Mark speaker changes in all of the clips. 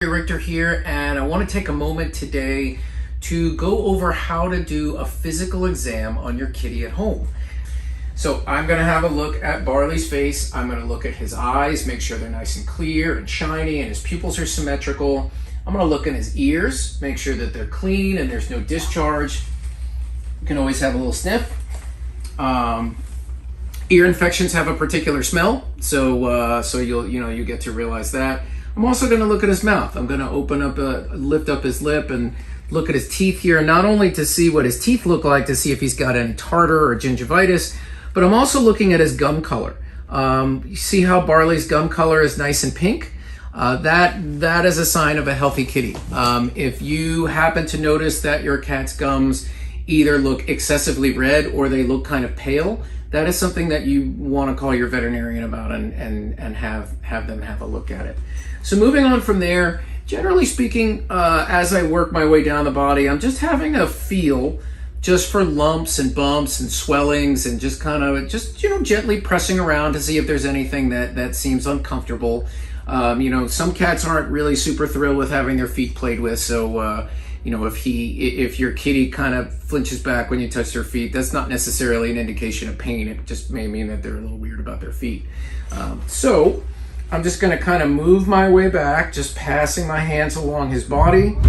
Speaker 1: Gary Richter here, and I want to take a moment today to go over how to do a physical exam on your kitty at home. So I'm going to have a look at Barley's face. I'm going to look at his eyes, make sure they're nice and clear and shiny and his pupils are symmetrical. I'm going to look in his ears, make sure that they're clean and there's no discharge. You can always have a little sniff. Ear infections have a particular smell, so you get to realize that. I'm also going to look at his mouth. I'm going to lift up his lip and look at his teeth here, not only to see what his teeth look like, to see if he's got any tartar or gingivitis, but I'm also looking at his gum color. You see how Barley's gum color is nice and pink? That is a sign of a healthy kitty. If you happen to notice that your cat's gums either look excessively red or they look kind of pale, that is something that you want to call your veterinarian about and have them have a look at it. So moving on from there, generally speaking, as I work my way down the body, I'm just having a feel just for lumps and bumps and swellings and just gently pressing around to see if there's anything that seems uncomfortable. Some cats aren't really super thrilled with having their feet played with, so if your kitty kind of flinches back when you touch their feet, that's not necessarily an indication of pain. It just may mean that they're a little weird about their feet. So I'm just going to kind of move my way back, just passing my hands along his body,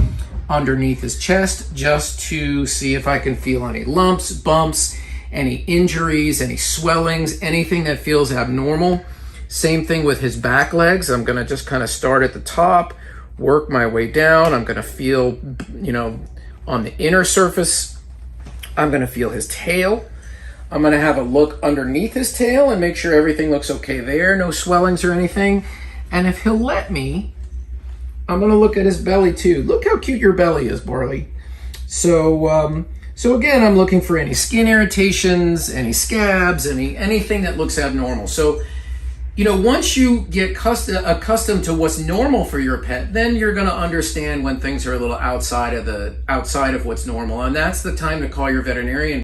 Speaker 1: underneath his chest, just to see if I can feel any lumps, bumps, any injuries, any swellings, anything that feels abnormal. Same thing with his back legs. I'm going to just kind of start at the top, work my way down. I'm going to feel, on the inner surface. I'm going to feel his tail. I'm going to have a look underneath his tail and make sure everything looks okay there, no swellings or anything. And if he'll let me, I'm going to look at his belly too. Look how cute your belly is, Barley. So again, I'm looking for any skin irritations, any scabs, anything that looks abnormal. So, once you get accustomed to what's normal for your pet, then you're going to understand when things are a little outside of what's normal. And that's the time to call your veterinarian.